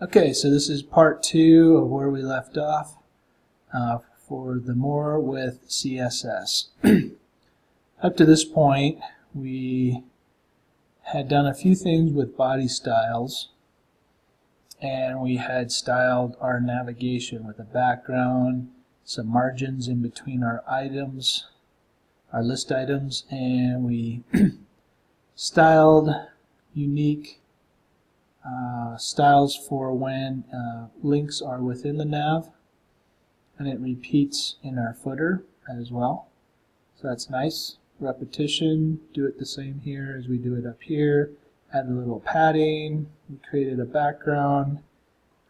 Okay, so this is part 2 of where we left off for the more with CSS. Up to this point, we had done a few things with body styles, and we had styled our navigation with a background, some margins in between our items, our list items, and we styled unique styles for when links are within the nav, and it repeats in our footer as well. So that's nice. Repetition, do it the same here as we do it up here. Add a little padding. We created a background,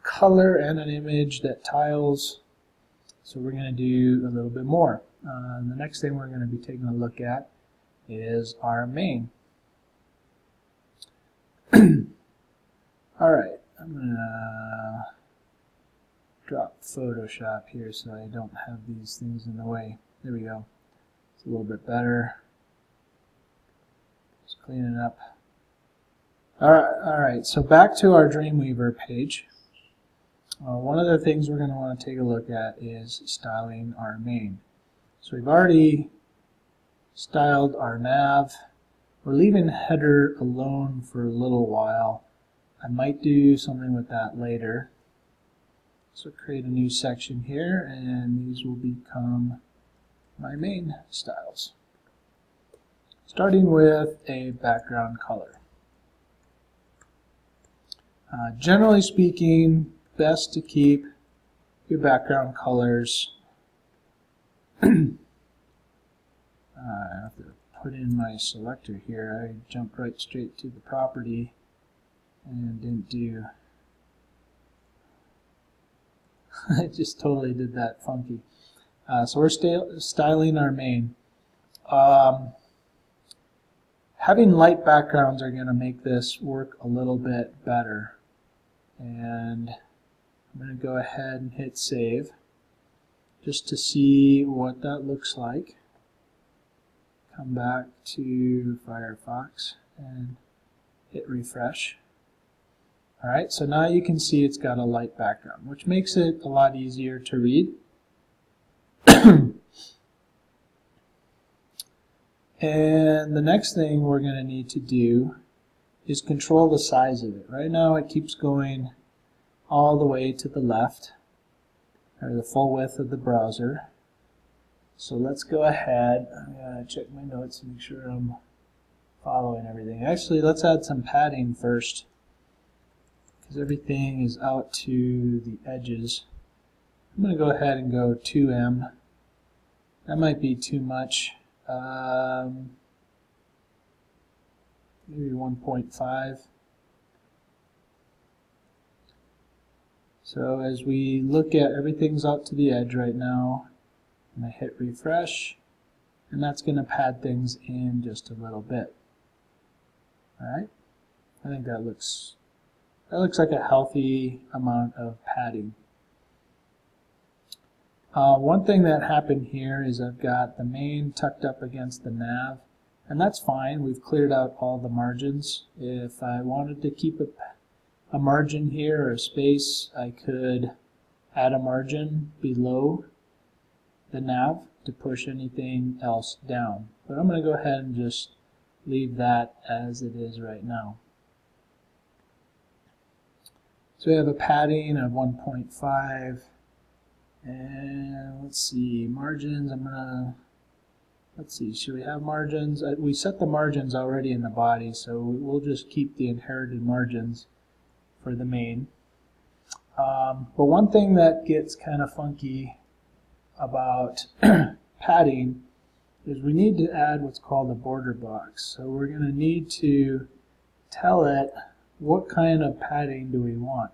color, and an image that tiles. So we're going to do a little bit more. The next thing we're going to be taking a look at is our main. Alright, I'm going to drop Photoshop here so I don't have these things in the way. There we go. It's a little bit better. Just clean it up. Alright, so back to our Dreamweaver page. One of the things we're going to want to take a look at is styling our main. So we've already styled our nav. We're leaving header alone for a little while. I might do something with that later. So create a new section here, and these will become my main styles. Starting with a background color. Generally speaking, best to keep your background colors. I have to put in my selector here. I jumped right straight to the property and didn't do I just totally did that funky. So we're styling our main. Having light backgrounds are going to make this work a little bit better. And I'm going to go ahead and hit save just to see what that looks like. Come back to Firefox and hit refresh. Alright, so now you can see it's got a light background, which makes it a lot easier to read. And the next thing we're going to need to do is control the size of it. Right now it keeps going all the way to the left, or the full width of the browser. So let's go ahead. I'm going to check my notes and make sure I'm following everything. Actually, let's add some padding first, because everything is out to the edges. I'm going to go ahead and go 2M. That might be too much. Maybe 1.5. So as we look at everything's out to the edge right now, I'm going to hit refresh, and that's going to pad things in just a little bit. Alright, I think that looks like a healthy amount of padding. One thing that happened here is I've got the main tucked up against the nav, and that's fine. We've cleared out all the margins. If I wanted to keep a margin here or a space, I could add a margin below the nav to push anything else down. But I'm going to go ahead and just leave that as it is right now. So we have a padding of 1.5, and let's see, margins, let's see, should we have margins? We set the margins already in the body, so we'll just keep the inherited margins for the main. But one thing that gets kind of funky about padding is we need to add what's called a border box. So we're going to need to tell it what kind of padding do we want.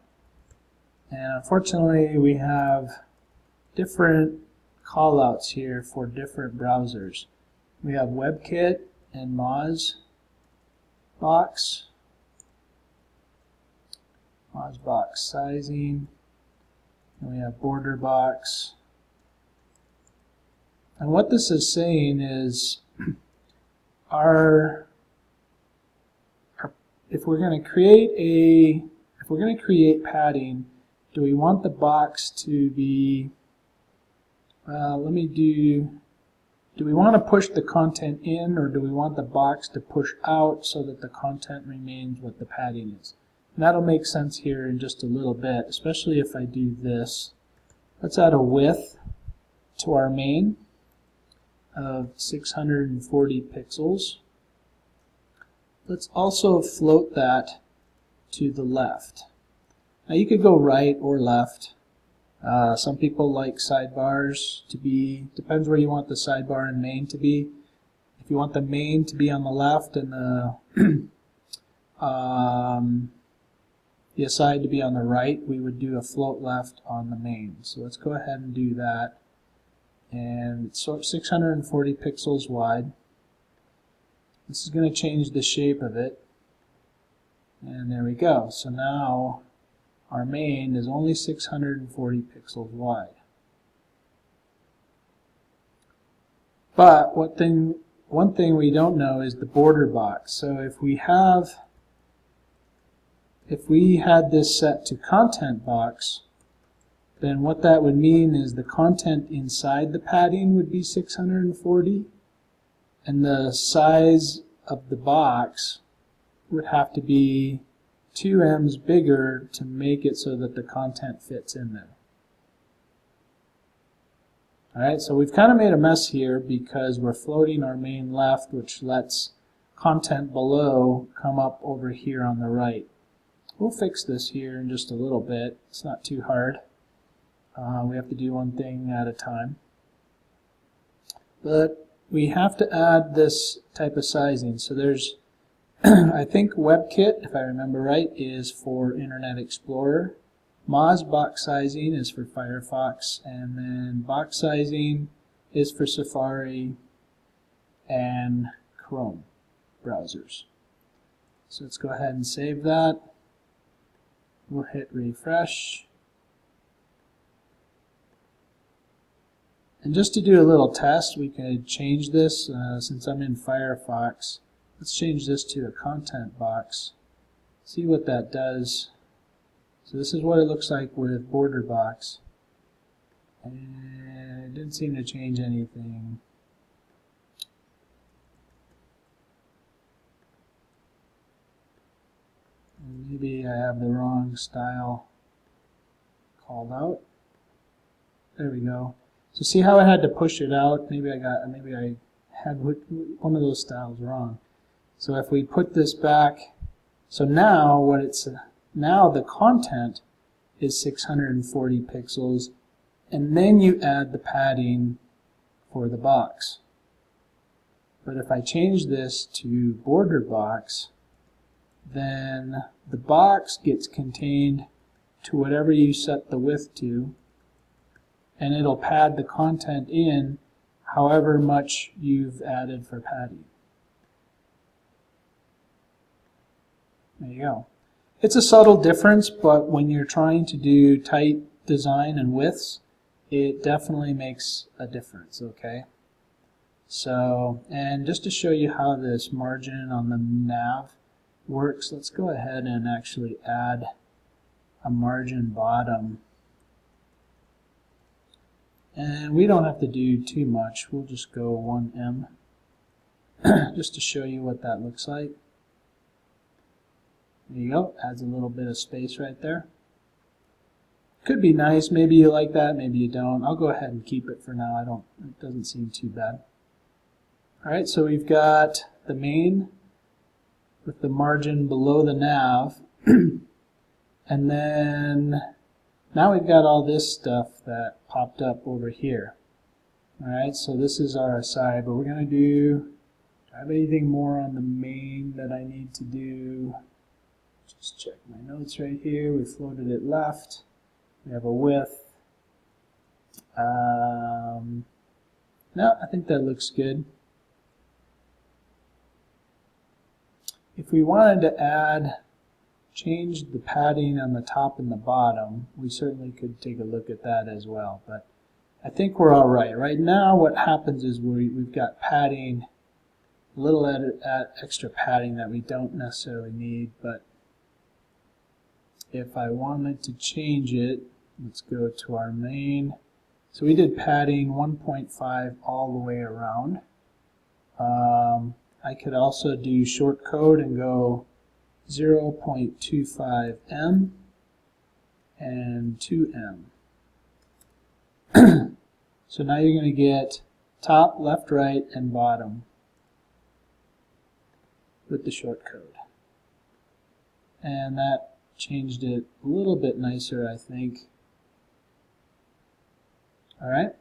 And unfortunately we have different callouts here for different browsers. We have WebKit and Moz box sizing, and we have border box. And what this is saying is if we're going to create if we're going to create padding, do we want the box to be, do we want to push the content in, or do we want the box to push out so that the content remains what the padding is? And that'll make sense here in just a little bit, especially if I do this. Let's add a width to our main of 640 pixels. Let's also float that to the left. Now you could go right or left. Some people like sidebars to be, depends where you want the sidebar and main to be. If you want the main to be on the left and the aside to be on the right, we would do a float left on the main. So let's go ahead and do that. And it's 640 pixels wide. This is going to change the shape of it. And there we go. So now our main is only 640 pixels wide. But one thing we don't know is the border box. So if we had this set to content box, then what that would mean is the content inside the padding would be 640, and the size of the box would have to be 2 bigger to make it so that the content fits in there. Alright, so we've kind of made a mess here because we're floating our main left, which lets content below come up over here on the right. We'll fix this here in just a little bit. It's not too hard. We have to do one thing at a time. But we have to add this type of sizing. So there's, I think WebKit, if I remember right, is for Internet Explorer. Moz box sizing is for Firefox, and then box sizing is for Safari and Chrome browsers. So let's go ahead and save that. We'll hit refresh. And just to do a little test, we could change this since I'm in Firefox. Let's change this to a content box. See what that does. So this is what it looks like with border box. And it didn't seem to change anything. Maybe I have the wrong style called out. There we go. So see how I had to push it out? Maybe I had one of those styles wrong. So if we put this back, so now now the content is 640 pixels, and then you add the padding for the box. But if I change this to border box, then the box gets contained to whatever you set the width to, and it'll pad the content in however much you've added for padding. There you go. It's a subtle difference, but when you're trying to do tight design and widths, it definitely makes a difference, okay? So, and just to show you how this margin on the nav works, let's go ahead and actually add a margin bottom. And we don't have to do too much. We'll just go 1 just to show you what that looks like. There you go. Adds a little bit of space right there. Could be nice. Maybe you like that. Maybe you don't. I'll go ahead and keep it for now. It doesn't seem too bad. Alright, so we've got the main with the margin below the nav. And then now we've got all this stuff that popped up over here. Alright, so this is our aside, but we're going to do I have anything more on the main that I need to do? Just check my notes right here. We floated it left. We have a width. No, I think that looks good. If we wanted to change the padding on the top and the bottom, we certainly could take a look at that as well. But I think we're all right. Right now what happens is we've got padding, a little extra padding that we don't necessarily need, but if I wanted to change it, let's go to our main. So we did padding 1.5 all the way around. I could also do short code and go 0.25 m and 2 m. So now you're going to get top, left, right, and bottom with the short code. And that changed it a little bit nicer, I think. Alright.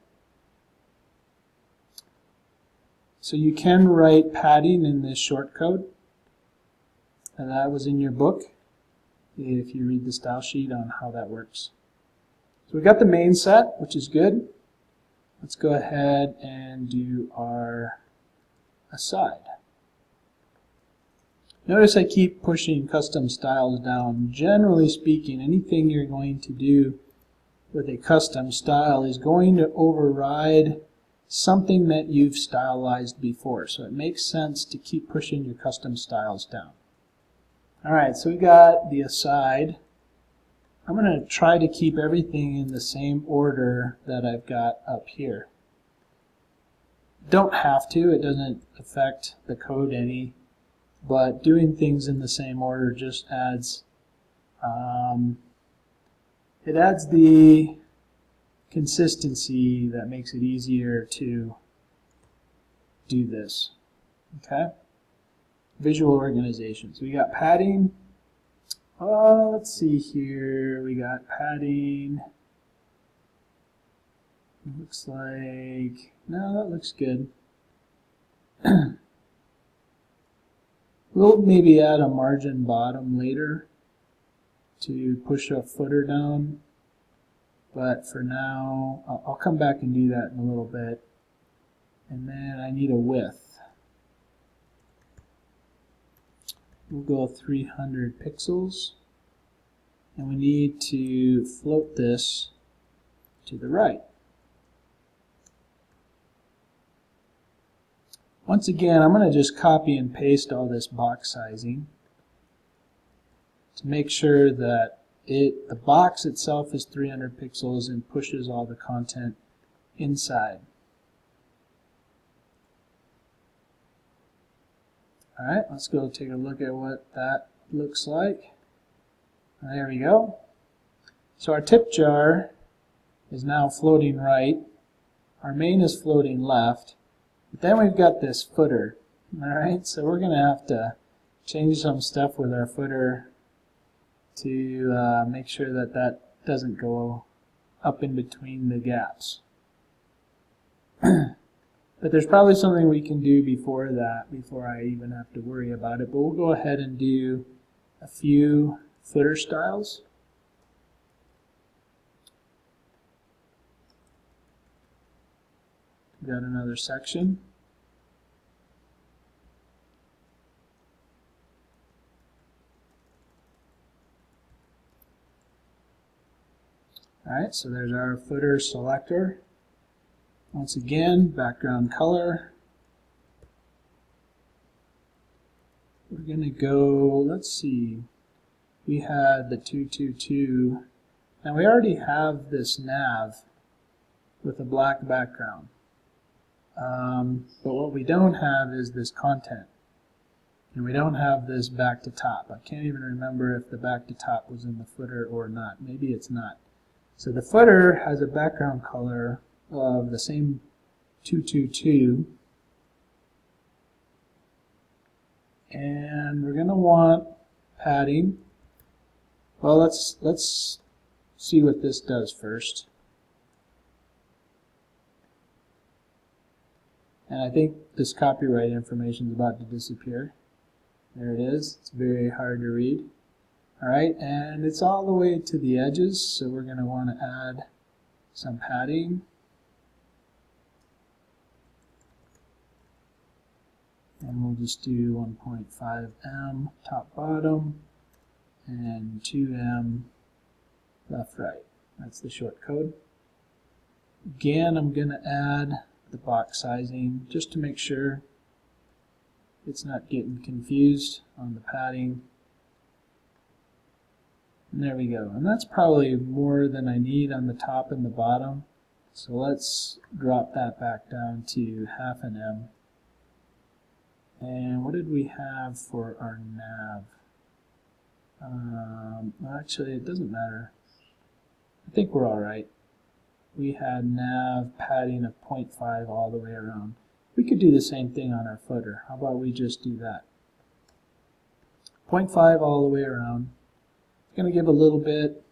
So you can write padding in this short code. And that was in your book, if you read the style sheet on how that works. So we got the main set, which is good. Let's go ahead and do our aside. Notice I keep pushing custom styles down. Generally speaking, anything you're going to do with a custom style is going to override something that you've stylized before. So it makes sense to keep pushing your custom styles down. Alright, so we got the aside. I'm going to try to keep everything in the same order that I've got up here. Don't have to, it doesn't affect the code any, but doing things in the same order just adds the consistency that makes it easier to do this. Okay? Visual organization. So we got padding. Let's see here. We got padding. Looks like, no, that looks good. We'll maybe add a margin bottom later to push a footer down. But for now, I'll come back and do that in a little bit. And then I need a width. We'll go 300 pixels. And we need to float this to the right. Once again, I'm going to just copy and paste all this box sizing to make sure that the box itself is 300 pixels and pushes all the content inside. Alright, let's go take a look at what that looks like. There we go. So our tip jar is now floating right. Our main is floating left. But then we've got this footer. Alright, so we're going to have to change some stuff with our footer to make sure that that doesn't go up in between the gaps. But there's probably something we can do before that, before I even have to worry about it. But we'll go ahead and do a few footer styles. We've got another section. Alright, so there's our footer selector. Once again, background color. We're going to go, let's see, we had the 222. Now we already have this nav with a black background. But what we don't have is this content. And we don't have this back to top. I can't even remember if the back to top was in the footer or not. Maybe it's not. So the footer has a background color of the same 222. And we're going to want padding. Well, let's see what this does first. And I think this copyright information is about to disappear. There it is. It's very hard to read. Alright, and it's all the way to the edges, so we're going to want to add some padding. And we'll just do 1.5 m top bottom and 2 m left right. That's the short code. Again, I'm going to add the box sizing just to make sure it's not getting confused on the padding. And there we go. And that's probably more than I need on the top and the bottom. So let's drop that back down to 1/2 an em. And what did we have for our nav? Actually, it doesn't matter. I think we're all right. We had nav padding of 0.5 all the way around. We could do the same thing on our footer. How about we just do that? 0.5 all the way around. It's going to give a little bit,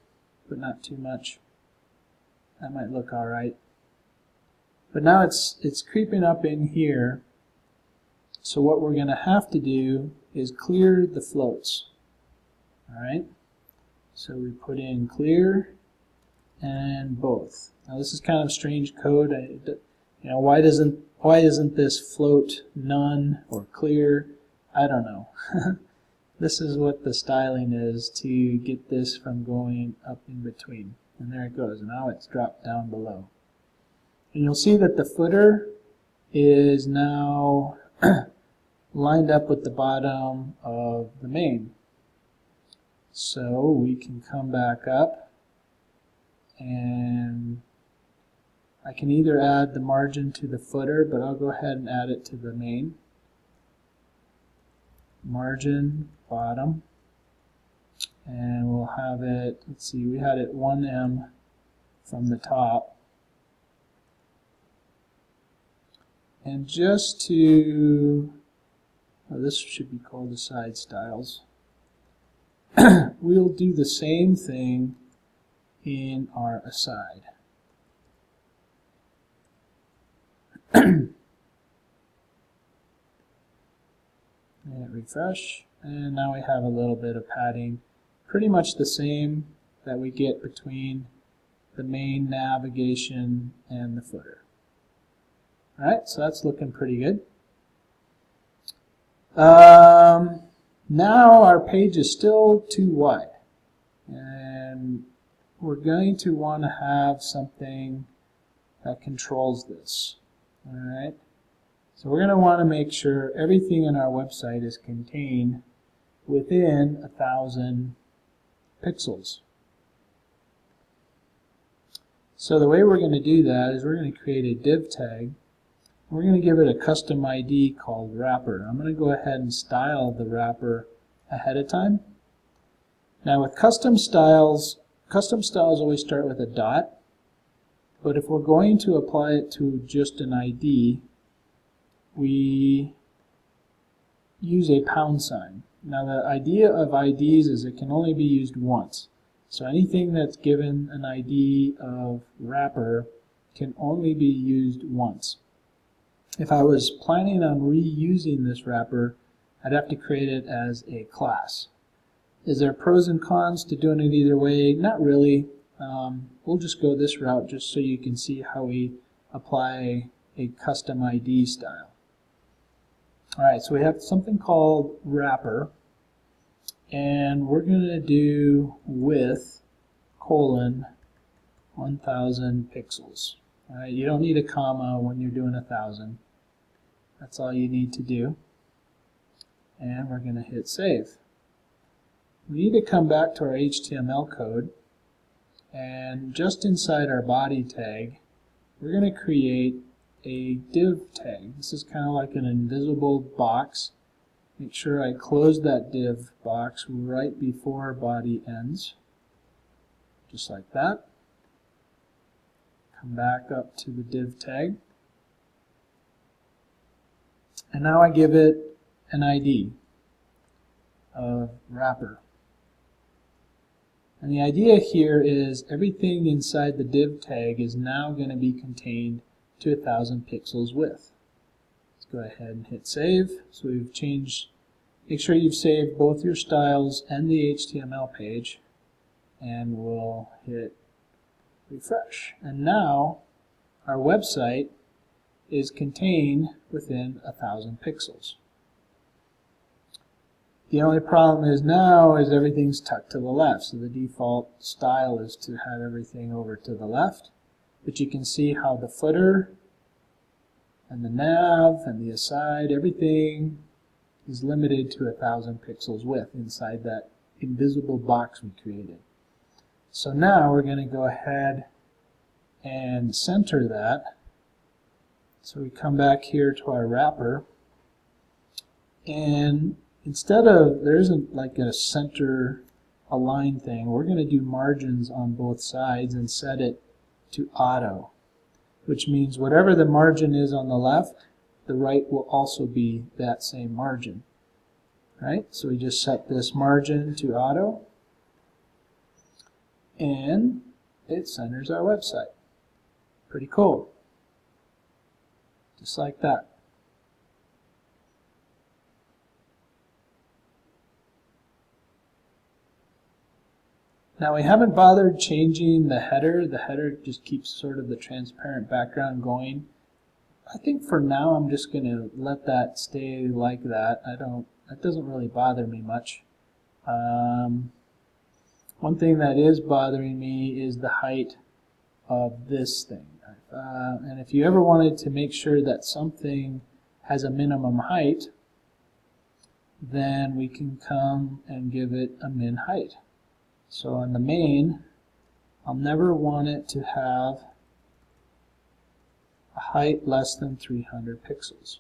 but not too much. That might look all right. But now it's creeping up in here. So what we're going to have to do is clear the floats. All right. So we put in clear and both. Now this is kind of strange code. You know, why isn't this float none or clear? I don't know. This is what the styling is to get this from going up in between. And there it goes. Now it's dropped down below. And you'll see that the footer is now lined up with the bottom of the main. So we can come back up and I can either add the margin to the footer, but I'll go ahead and add it to the main. Margin, bottom, and we'll have it, let's see, we had it 1 em from the top. And just to, this should be called the side styles. We'll do the same thing in our aside. And refresh, and now we have a little bit of padding, pretty much the same that we get between the main navigation and the footer. Alright, so that's looking pretty good. Now our page is still too wide, and we're going to want to have something that controls this. Alright, so we're going to want to make sure everything in our website is contained within 1,000 pixels. So the way we're going to do that is we're going to create a div tag. We're going to give it a custom ID called wrapper. I'm going to go ahead and style the wrapper ahead of time. Now with custom styles always start with a dot, but if we're going to apply it to just an ID, we use a £. Now the idea of IDs is it can only be used once. So anything that's given an ID of wrapper can only be used once. If I was planning on reusing this wrapper, I'd have to create it as a class. Is there pros and cons to doing it either way? Not really. We'll just go this route just so you can see how we apply a custom ID style. Alright, so we have something called wrapper, and we're going to do width : 1,000 pixels. Alright, you don't need a comma when you're doing 1,000. That's all you need to do. And we're going to hit save. We need to come back to our HTML code, and just inside our body tag, we're going to create a div tag. This is kind of like an invisible box. Make sure I close that div box right before body ends, just like that. Come back up to the div tag, and now I give it an ID of wrapper. And the idea here is everything inside the div tag is now going to be contained to 1,000 pixels width. Let's go ahead and hit save. So we've changed, make sure you've saved both your styles and the HTML page, and we'll hit refresh. And now our website is contained within 1,000 pixels. The only problem is now is everything's tucked to the left, so the default style is to have everything over to the left. But you can see how the footer and the nav and the aside, everything is limited to 1,000 pixels width inside that invisible box we created. So now we're going to go ahead and center that. So we come back here to our wrapper, and instead of, there isn't like a center align thing, we're going to do margins on both sides and set it to auto, which means whatever the margin is on the left, the right will also be that same margin. Right? So we just set this margin to auto, and it centers our website. Pretty cool. Just like that. Now we haven't bothered changing the header. The header just keeps sort of the transparent background going. I think for now I'm just going to let that stay like that. That doesn't really bother me much. One thing that is bothering me is the height of this thing. And if you ever wanted to make sure that something has a minimum height, then we can come and give it a min height. So on the main, I'll never want it to have a height less than 300 pixels.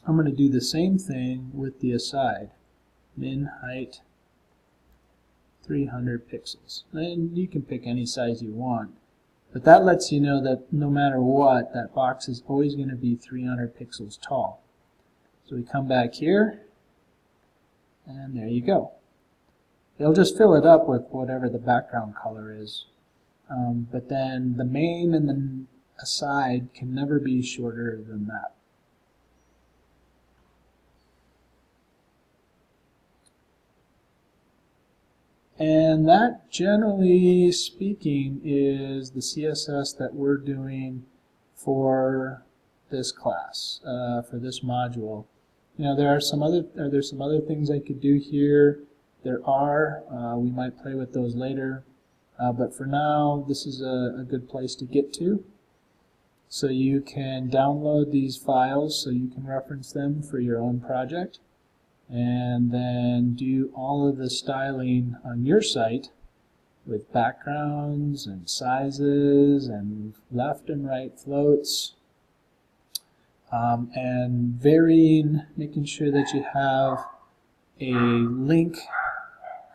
I'm going to do the same thing with the aside. Min height 300 pixels. And you can pick any size you want. But that lets you know that no matter what, that box is always going to be 300 pixels tall. So we come back here, and there you go. It'll just fill it up with whatever the background color is. But then the main and the aside can never be shorter than that. And that, generally speaking, is the CSS that we're doing for this class, for this module. You know, there's some other things I could do here. There are. We might play with those later. But for now, this is a good place to get to. So you can download these files so you can reference them for your own project, and then do all of the styling on your site with backgrounds and sizes and left and right floats, and varying, making sure that you have a link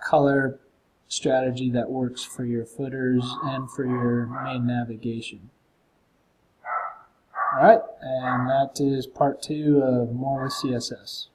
color strategy that works for your footers and for your main navigation. Alright, and that is part 2 of More with CSS.